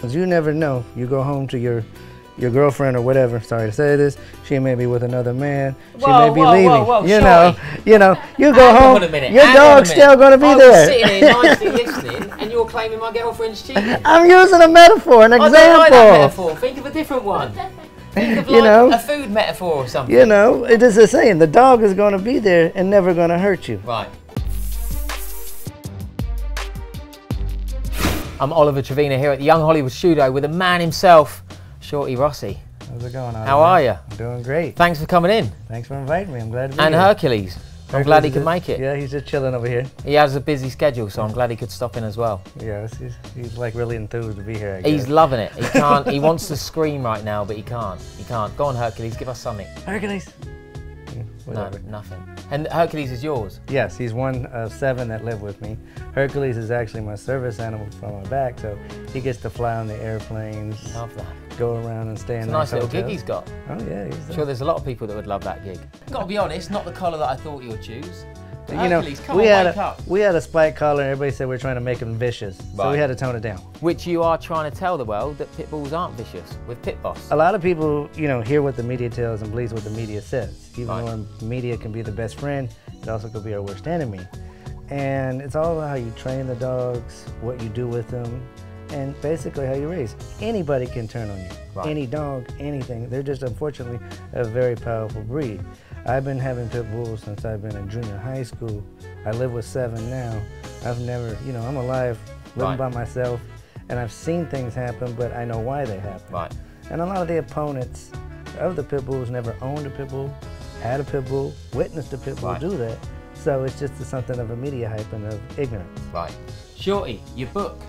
Because you never know. You go home to your girlfriend or whatever, sorry to say this, she may be with another man, she may be leaving. You go home, your dog's still going to be there. I'm sitting here nicely listening and you're claiming my girlfriend's cheating. I'm using a metaphor, an example. I don't like that metaphor, think of a different one. Think of like a food metaphor or something. It is the saying, the dog is going to be there and never going to hurt you. Right. I'm Oliver Trevena here at the Young Hollywood studio with the man himself, Shorty Rossi. How's it going, Oliver? How are you? I'm doing great. Thanks for coming in. Thanks for inviting me. I'm glad to be here. And Hercules. I'm glad he could make it. Yeah, he's just chilling over here. He has a busy schedule, so I'm glad he could stop in as well. Yes, he's like really enthused to be here, I guess. He's loving it. He can't. He wants to scream right now, but he can't. He can't. Go on, Hercules. Give us something. Hercules. No, nothing. And Hercules is yours? Yes, he's one of 7 that live with me. Hercules is actually my service animal from my back, so he gets to fly on the airplanes. Love that. Go around and stay in nice little gig he's got. Oh yeah, I'm sure there's a lot of people that would love that gig. Gotta be honest, not the collar that I thought you would choose. Hercules, come on, wake up. We had a spike collar and everybody said we're trying to make him vicious. Right. So we had to tone it down. Which you are trying to tell the world that pit bulls aren't vicious with Pit Boss. A lot of people, hear what the media tells and believes what the media says. Even though the media can be the best friend, it also could be our worst enemy. And it's all about how you train the dogs, what you do with them, and basically how you raise. Anybody can turn on you. Right. Any dog, anything. They're just unfortunately a very powerful breed. I've been having pit bulls since I've been in junior high school. I live with 7 now. I've never, I'm alive, living by myself, and I've seen things happen, but I know why they happen. Right. And a lot of the opponents of the pit bulls never owned a pit bull, had a pit bull, witnessed a pit bull do that. So it's just something of a media hype and of ignorance. Right. Shorty, your book,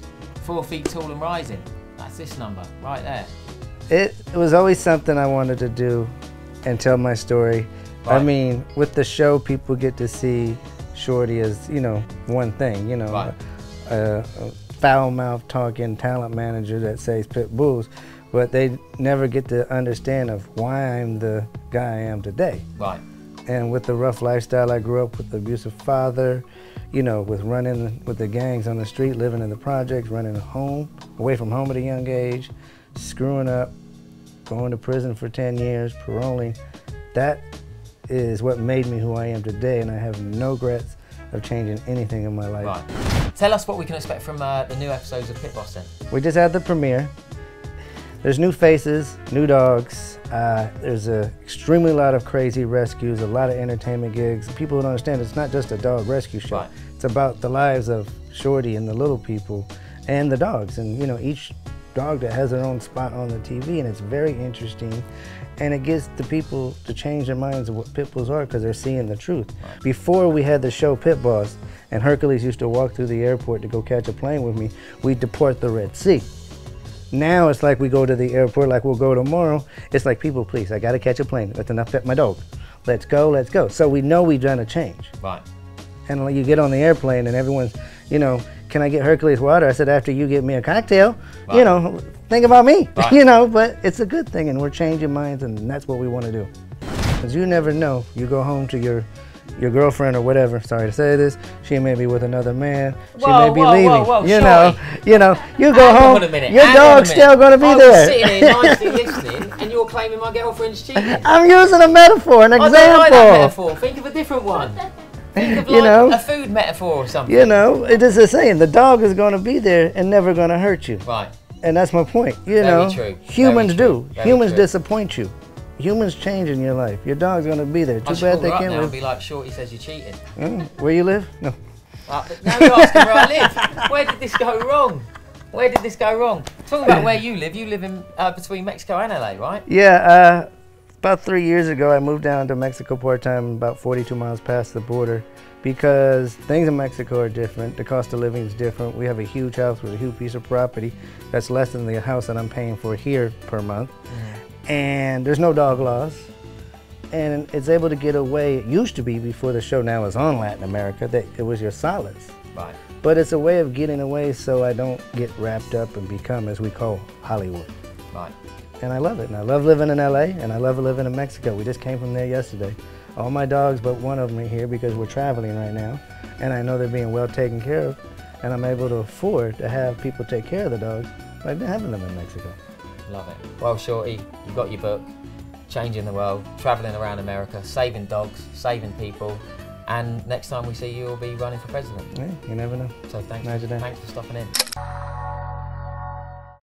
4 Feet Tall and Rising. That's this number, right there. It was always something I wanted to do and tell my story. Right. I mean, with the show, people get to see Shorty as, one thing, a foul-mouthed talking talent manager that says pit bulls, but they never get to understand of why I'm the guy I am today. Right. And with the rough lifestyle I grew up with, the abusive father, with running with the gangs on the street, living in the projects, running away from home at a young age, screwing up, going to prison for 10 years, paroling. That is what made me who I am today, and I have no regrets of changing anything in my life. Right. Tell us what we can expect from the new episodes of Pit Boss then. We just had the premiere. There's new faces, new dogs. There's a extremely lot of crazy rescues, a lot of entertainment gigs. People don't understand it's not just a dog rescue show. Right. It's about the lives of Shorty and the little people and the dogs. And each dog that has their own spot on the TV, and it's very interesting. And it gets the people to change their minds of what pit bulls are because they're seeing the truth. Right. Before we had the show Pit Boss, and Hercules used to walk through the airport to go catch a plane with me, we'd deport the Red Sea. Now it's like we go to the airport, like we'll go tomorrow. It's like, people, please, I gotta catch a plane. That's enough pet my dog. Let's go, let's go. So we know we've done a change. Right. And like you get on the airplane and everyone's, can I get Hercules water? I said, after you get me a cocktail, think about me, but it's a good thing and we're changing minds and that's what we want to do. Because you never know. You go home to your girlfriend or whatever, sorry to say this, she may be with another man, she may be leaving. You go home, your dog's still going to be there. I'm sitting here nicely listening and you're claiming my girlfriend's cheating. I'm using a metaphor, an example. I don't like that metaphor, think of a different one. Think of like a food metaphor or something. It is the saying, the dog is going to be there and never going to hurt you. Right. And that's my point. Very true. Humans do. Very Humans true. Disappoint you. Humans change in your life. Your dog's going to be there. Too bad they can't live. And be like, Shorty says you're cheating. Where you live? No. Now you're asking where I live. Where did this go wrong? Where did this go wrong? Talk about where you live. You live in between Mexico and LA, right? Yeah. About 3 years ago, I moved down to Mexico part-time, about 42 miles past the border, because things in Mexico are different. The cost of living is different. We have a huge house with a huge piece of property that's less than the house that I'm paying for here per month. And there's no dog laws. And it's able to get away. It used to be, before the show now is on Latin America, that it was your solids. Right. But it's a way of getting away so I don't get wrapped up and become, as we call, Hollywood. Right. And I love it. And I love living in LA, and I love living in Mexico. We just came from there yesterday. All my dogs but one of them are here because we're traveling right now. And I know they're being well taken care of. And I'm able to afford to have people take care of the dogs like having them in Mexico. Love it. Well, Shorty, you got your book, Changing the World, travelling around America, saving dogs, saving people, and next time we see you, you'll be running for president. Yeah, you never know. So thanks for stopping in.